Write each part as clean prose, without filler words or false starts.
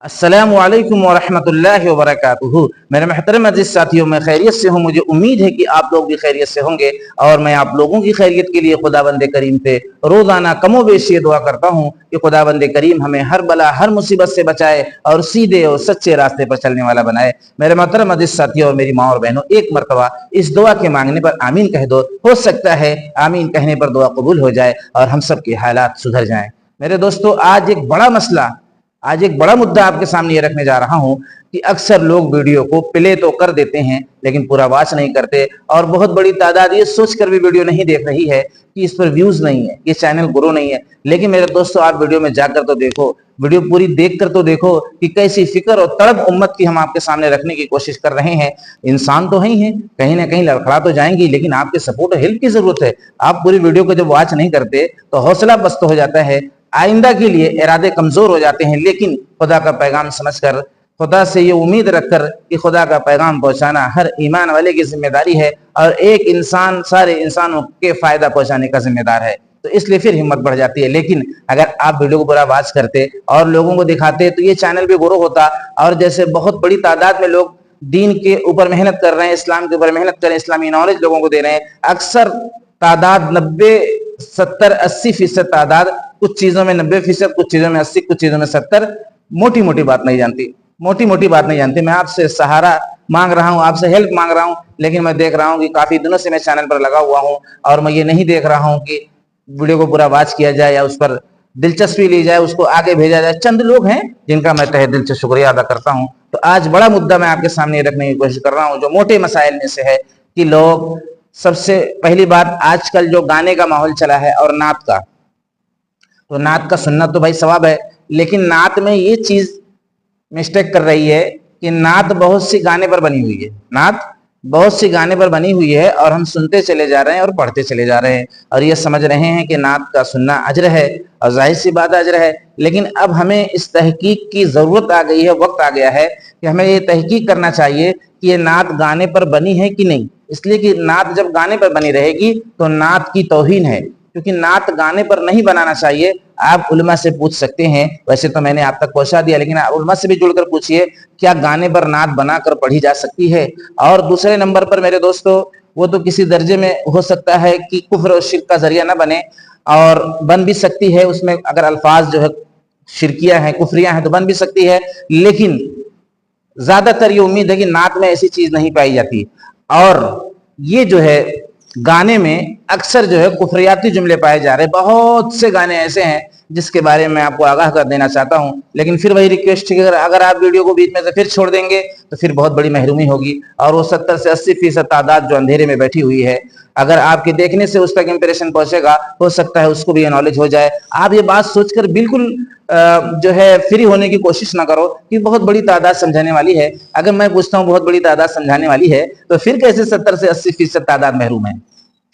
अस्सलामु अलैकुम वरहमतुल्लाहि वबरकातुहू। मेरे महतरम अजीज साथियों, मैं खैरियत से हूँ। मुझे उम्मीद है कि आप लोग भी खैरियत से होंगे और मैं आप लोगों की खैरियत के लिए खुदाबंद करीम से रोजाना कमो बेश ये दुआ करता हूँ कि खुदाबंद करीम हमें हर बला हर मुसीबत से बचाए और सीधे और सच्चे रास्ते पर चलने वाला बनाए। मेरे महतरम अजीज साथियों और मेरी माँ और बहनों, एक मरतबा इस दुआ के मांगने पर आमीन कह दो। हो सकता है आमीन कहने पर दुआ कबूल हो जाए और हम सब के हालात सुधर जाएं। मेरे दोस्तों, आज एक बड़ा मुद्दा आपके सामने ये रखने जा रहा हूं कि अक्सर लोग वीडियो को प्ले तो कर देते हैं लेकिन पूरा वॉच नहीं करते और बहुत बड़ी तादाद ये सोचकर भी वीडियो नहीं देख रही है कि इस पर व्यूज नहीं है, ये चैनल ग्रो नहीं है। लेकिन मेरे दोस्तों, आप वीडियो में जाकर तो देखो, वीडियो पूरी देखकर तो देखो कि कैसी फिक्र और तड़प उम्मत की हम आपके सामने रखने की कोशिश कर रहे हैं। इंसान तो ही हैं, कहीं ना कहीं लड़खड़ा तो जाएंगी, लेकिन आपके सपोर्ट और हेल्प की जरूरत है। आप पूरी वीडियो को जब वॉच नहीं करते तो हौसला पस्त हो जाता है, आइंदा के लिए इरादे कमजोर हो जाते हैं। लेकिन खुदा का पैगाम समझकर, खुदा से ये उम्मीद रखकर कि खुदा का पैगाम पहुंचाना हर ईमान वाले की जिम्मेदारी है और एक इंसान सारे इंसानों के फायदा पहुंचाने का जिम्मेदार है, तो इसलिए फिर हिम्मत बढ़ जाती है। लेकिन अगर आप वीडियो को पूरा वॉच करते और लोगों को दिखाते तो ये चैनल भी ग्रो होता। और जैसे बहुत बड़ी तादाद में लोग दीन के ऊपर मेहनत कर रहे हैं, इस्लाम के ऊपर मेहनत कर रहे हैं, इस्लामी नॉलेज लोगों को दे रहे हैं, अक्सर तादाद 90, 70, 80% तादाद, कुछ चीजों में 90%, कुछ चीजों में 80, कुछ चीजों में 70, मोटी मोटी बात नहीं जानती, मोटी मोटी बात नहीं जानती। मैं आपसे सहारा मांग रहा हूं, आपसे हेल्प मांग रहा हूं, लेकिन मैं देख रहा हूं कि काफी दिनों से मैं चैनल पर लगा हुआ हूं और मैं ये नहीं देख रहा हूं कि वीडियो को पूरा वॉच किया जाए या उस पर दिलचस्पी ली जाए, उसको आगे भेजा जाए। चंद लोग हैं जिनका मैं तहे दिल से शुक्रिया अदा करता हूं। तो आज बड़ा मुद्दा मैं आपके सामने रखने की कोशिश कर रहा हूं जो मोटे मसाइल में से है कि लोग, सबसे पहली बात, आजकल जो गाने का माहौल चला है और नात का, तो नात का सुनना तो भाई सवाब है, लेकिन नात में ये चीज मिस्टेक कर रही है कि नात बहुत सी गाने पर बनी हुई है, नात बहुत सी गाने पर बनी हुई है और हम सुनते चले जा रहे हैं और पढ़ते चले जा रहे हैं और ये समझ रहे हैं कि नात का सुनना अजर है और जाहिर सी बात अजर है। लेकिन अब हमें इस तहकीक की जरूरत आ गई है, वक्त आ गया है कि हमें ये तहकीक करना चाहिए कि ये नात गाने पर बनी है कि नहीं। इसलिए कि नात जब गाने पर बनी रहेगी तो नात की तौहीन है, क्योंकि नात गाने पर नहीं बनाना चाहिए। आप उलमा से पूछ सकते हैं, वैसे तो मैंने आप तक पहुंचा दिया, लेकिन आप उलमा से भी जुड़कर पूछिए क्या गाने पर नात बनाकर पढ़ी जा सकती है। और दूसरे नंबर पर मेरे दोस्तों, वो तो किसी दर्जे में हो सकता है कि कुफ्र और शिर्क का जरिया ना बने, और बन भी सकती है उसमें अगर अल्फाज जो है शिरकिया है, कुफरिया है, तो बन भी सकती है। लेकिन ज्यादातर ये उम्मीद है कि नात में ऐसी चीज नहीं पाई जाती। और ये जो है गाने में अक्सर जो है कुफरियाती जुमले पाए जा रहे हैं। बहुत से गाने ऐसे हैं जिसके बारे में आपको आगाह कर देना चाहता हूं, लेकिन फिर वही रिक्वेस्ट है कि अगर आप वीडियो को बीच में से फिर छोड़ देंगे तो फिर बहुत बड़ी महरूमी होगी। और वो 70 से 80% तादाद जो अंधेरे में बैठी हुई है, अगर आपके देखने से उस तक इंप्रेशन पहुंचेगा, हो सकता है उसको भी ये नॉलेज हो जाए। आप ये बात सोचकर बिल्कुल जो है फ्री होने की कोशिश ना करो कि बहुत बड़ी तादाद समझाने वाली है। अगर मैं पूछता हूँ बहुत बड़ी तादाद समझाने वाली है, तो फिर कैसे 70 से 80% तादाद महरूम है?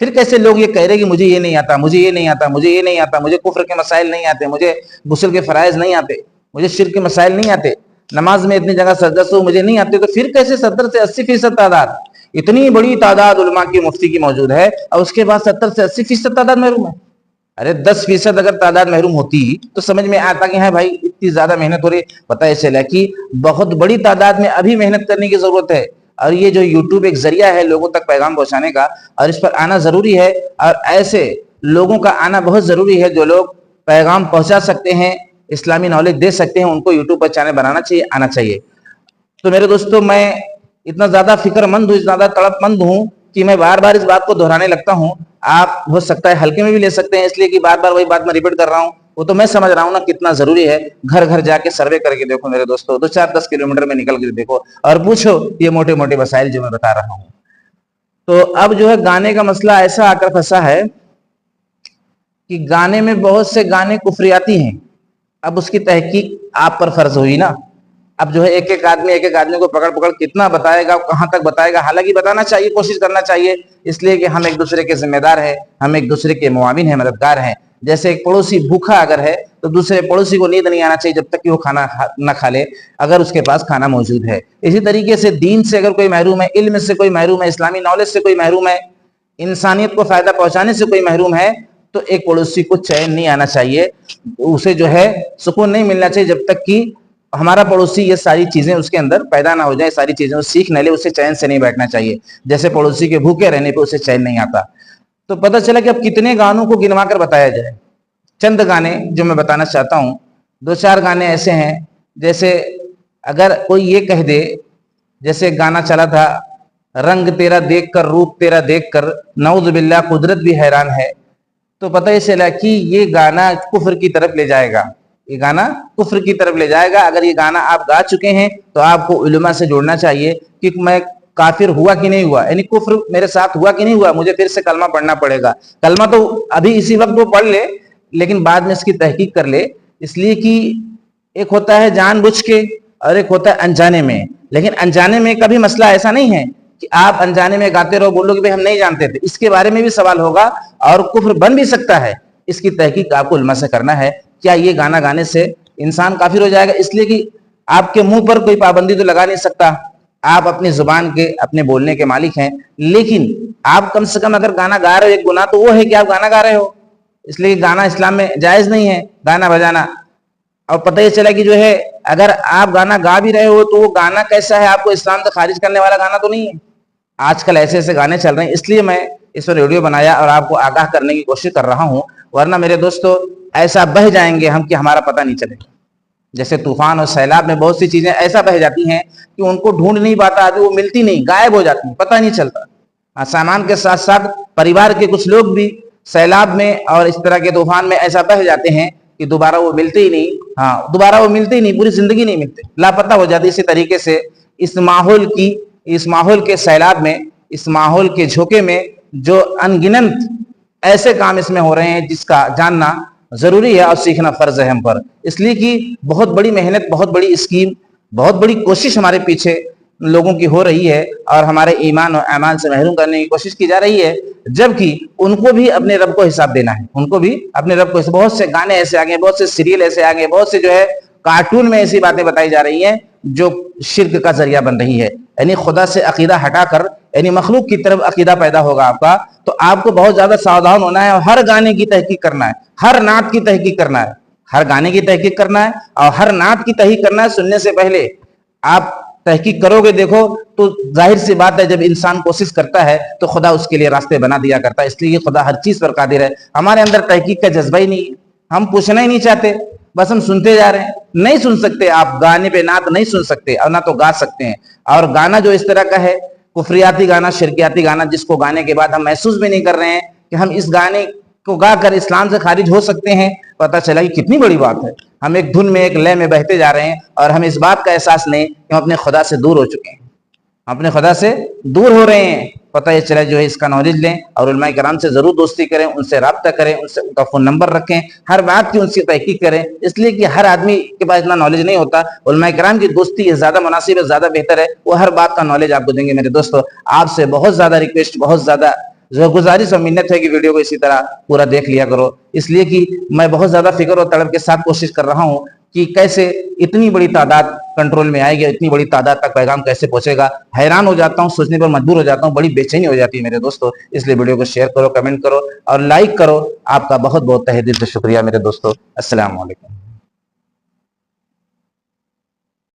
फिर कैसे लोग ये कह रहे कि मुझे ये नहीं आता, मुझे ये नहीं आता, मुझे ये नहीं आता, मुझे कुफ्र के मसाइल नहीं आते, मुझे गुस्ल के फराइज नहीं आते, मुझे शिर्क के मसाइल नहीं आते, नमाज में इतनी जगह सजदा सो मुझे नहीं आते। तो फिर कैसे 70 से 80% तादाद, इतनी बड़ी तादाद उलमा की, मुफ्ती की मौजूद है और उसके बाद 70 से 80% तादाद महरूम है? अरे 10% अगर तादाद महरूम होती तो समझ में आता कि हाँ भाई इतनी ज्यादा मेहनत हो रही। पता चला कि बहुत बड़ी तादाद में अभी मेहनत करने की जरूरत है। और ये जो यूट्यूब एक जरिया है लोगों तक पैगाम पहुंचाने का, और इस पर आना जरूरी है, और ऐसे लोगों का आना बहुत जरूरी है जो लोग पैगाम पहुंचा सकते हैं, इस्लामी नॉलेज दे सकते हैं। उनको यूट्यूब पर चैनल बनाना चाहिए, आना चाहिए। तो मेरे दोस्तों, मैं इतना ज्यादा फिक्रमंद हूँ, ज्यादा तड़पमंद हूँ कि मैं बार बार इस बात को दोहराने लगता हूँ। आप हो सकता है हल्के में भी ले सकते हैं, इसलिए कि बार बार वही बात मैं रिपीट कर रहा हूँ। वो तो मैं समझ रहा हूँ ना कितना जरूरी है। घर घर जाके सर्वे करके देखो मेरे दोस्तों, 2-4-10 किलोमीटर में निकल के देखो और पूछो ये मोटे मोटे मसाइल जो मैं बता रहा हूँ। तो अब जो है गाने का मसला ऐसा आकर फंसा है कि गाने में बहुत से गाने कुफरियाती हैं। अब उसकी तहकीक आप पर फर्ज हुई ना। अब जो है एक एक आदमी को पकड़ पकड़ कितना बताएगा, कहां तक बताएगा। हालांकि बताना चाहिए, कोशिश करना चाहिए, इसलिए कि हम एक दूसरे के जिम्मेदार हैं, हम एक दूसरे के मुआविन हैं, मददगार हैं। जैसे एक पड़ोसी भूखा अगर है तो दूसरे पड़ोसी को नींद नहीं आना चाहिए जब तक कि वो खाना ना खा ले, अगर उसके पास खाना मौजूद है। इसी तरीके से दीन से अगर कोई महरूम है, इल्म से कोई महरूम है, इस्लामी नॉलेज से कोई महरूम है, इंसानियत को फायदा पहुंचाने से कोई महरूम है, तो एक पड़ोसी को चैन नहीं आना चाहिए, उसे जो है सुकून नहीं मिलना चाहिए जब तक कि हमारा पड़ोसी ये सारी चीजें उसके अंदर पैदा ना हो जाए, सारी चीजें वो सीख न ले, उससे चैन से नहीं बैठना चाहिए। जैसे पड़ोसी के भूखे रहने पे उसे चैन नहीं आता। तो पता चला कि अब कितने गानों को गिनवा कर बताया जाए। चंद गाने जो मैं बताना चाहता हूँ, 2-4 गाने ऐसे हैं, जैसे अगर कोई ये कह दे, जैसे गाना चला था, रंग तेरा देख कर, रूप तेरा देख कर, नऊज़ बिल्लाह कुदरत भी हैरान है, तो पता ही चला कि ये गाना कुफ्र की तरफ ले जाएगा, ये गाना कुफ्र की तरफ ले जाएगा। अगर ये गाना आप गा चुके हैं तो आपको उलमा से जोड़ना चाहिए कि मैं काफिर हुआ कि नहीं हुआ, यानी कुफ्र मेरे साथ हुआ कि नहीं हुआ, मुझे फिर से कलमा पढ़ना पड़ेगा। कलमा तो अभी इसी वक्त वो पढ़ ले, लेकिन बाद में इसकी तहकीक कर ले, इसलिए कि एक होता है जानबूझ के और एक होता है अनजाने में। लेकिन अनजाने में का भी मसला ऐसा नहीं है कि आप अनजाने में गाते रहो, बोलो कि भाई हम नहीं जानते थे, इसके बारे में भी सवाल होगा और कुफ्र बन भी सकता है। इसकी तहकीक आपको उलमा से करना है, क्या ये गाना गाने से इंसान काफिर हो जाएगा। इसलिए कि आपके मुंह पर कोई पाबंदी तो लगा नहीं सकता, आप अपनी जुबान के, अपने बोलने के मालिक हैं, लेकिन आप कम से कम अगर गाना गा रहे हो, एक गुनाह तो वो है कि आप गाना गा रहे हो, इसलिए गाना इस्लाम में जायज नहीं है, गाना बजाना। और पता ही चला कि जो है अगर आप गाना गा भी रहे हो तो वो गाना कैसा है, आपको इस्लाम से खारिज करने वाला गाना तो नहीं है। आजकल ऐसे ऐसे गाने चल रहे हैं, इसलिए मैं इस पर वीडियो बनाया और आपको आगाह करने की कोशिश कर रहा हूं, वरना मेरे दोस्तों ऐसा बह जाएंगे हम कि हमारा पता नहीं चलेगा। जैसे तूफान और सैलाब में बहुत सी चीजें ऐसा बह जाती हैं कि उनको ढूंढ नहीं पाता आदमी, वो मिलती नहीं, गायब हो जाती, पता नहीं चलता। सामान के साथ साथ परिवार के कुछ लोग भी सैलाब में और इस तरह के तूफान में ऐसा बह जाते हैं कि दोबारा वो मिलते ही नहीं। हाँ, दोबारा वो मिलते ही नहीं, पूरी जिंदगी नहीं मिलते, लापता हो जाती। इसी तरीके से इस माहौल के सैलाब में, इस माहौल के झोंके में जो अनगिनत ऐसे काम इसमें हो रहे हैं जिसका जानना जरूरी है और सीखना फर्ज है हम पर। इसलिए कि बहुत बड़ी मेहनत, बहुत बड़ी स्कीम, बहुत बड़ी कोशिश हमारे पीछे लोगों की हो रही है और हमारे ईमान और ईमान से महरूम करने की कोशिश की जा रही है, जबकि उनको भी अपने रब को हिसाब देना है, उनको भी अपने रब को। बहुत से गाने ऐसे आ गए, बहुत से सीरियल ऐसे आ गए, बहुत से जो है कार्टून में ऐसी बातें बताई जा रही हैं जो शिर्क का जरिया बन रही है। यानी खुदा से अकीदा हटाकर यानी मखलूक की तरफ अकीदा पैदा होगा आपका, तो आपको बहुत ज्यादा सावधान होना है और हर गाने की तहकीक करना है, हर नात की तहकीक करना है, हर गाने की तहकीक करना है और हर नात की तहकीक करना है। सुनने से पहले आप तहकीक करोगे, देखो तो जाहिर सी बात है, जब इंसान कोशिश करता है तो खुदा उसके लिए रास्ते बना दिया करता है। इसलिए खुदा हर चीज पर कादिर है। हमारे अंदर तहकीक का जज्बा ही नहीं है, हम पूछना ही नहीं चाहते, बस हम सुनते जा रहे हैं। नहीं सुन सकते आप, गाने पे नात नहीं सुन सकते और ना तो गा सकते हैं। और गाना जो इस तरह का है, कुफरियाती गाना, शिरकियाती गाना, जिसको गाने के बाद हम महसूस भी नहीं कर रहे हैं कि हम इस गाने को गाकर इस्लाम से खारिज हो सकते हैं, पता चला कि कितनी बड़ी बात है। हम एक धुन में, एक लय में बहते जा रहे हैं और हमें इस बात का एहसास नहीं कि हम अपने खुदा से दूर हो चुके हैं, अपने खुदा से दूर हो रहे हैं। पता ये चला जो है इसका नॉलेज लें और उलमाए किराम से जरूर दोस्ती करें, उनसे राब्ता करें, उनसे उनका फोन नंबर रखें, हर बात की उनकी तहकीक करें। इसलिए कि हर आदमी के पास इतना नॉलेज नहीं होता। उलमाए किराम की दोस्ती ज्यादा मुनासिब है, ज्यादा बेहतर है, वो हर बात का नॉलेज आपको देंगे। मेरे दोस्तों, आपसे बहुत ज्यादा रिक्वेस्ट, बहुत ज्यादा गुजारिश और मिन्नत है कि वीडियो को इसी तरह पूरा देख लिया करो, इसलिए कि मैं बहुत ज्यादा फिक्र और तड़प के साथ कोशिश कर रहा हूँ कि कैसे इतनी बड़ी तादाद कंट्रोल में आएगी, इतनी बड़ी तादाद तक पैगाम कैसे पहुंचेगा। हैरान हो जाता हूँ, सोचने पर मजबूर हो जाता हूँ, बड़ी बेचैनी हो जाती है मेरे दोस्तों। इसलिए वीडियो को शेयर करो, कमेंट करो और लाइक करो। आपका बहुत बहुत तहे दिल से शुक्रिया मेरे दोस्तों। अस्सलाम वालेकुम।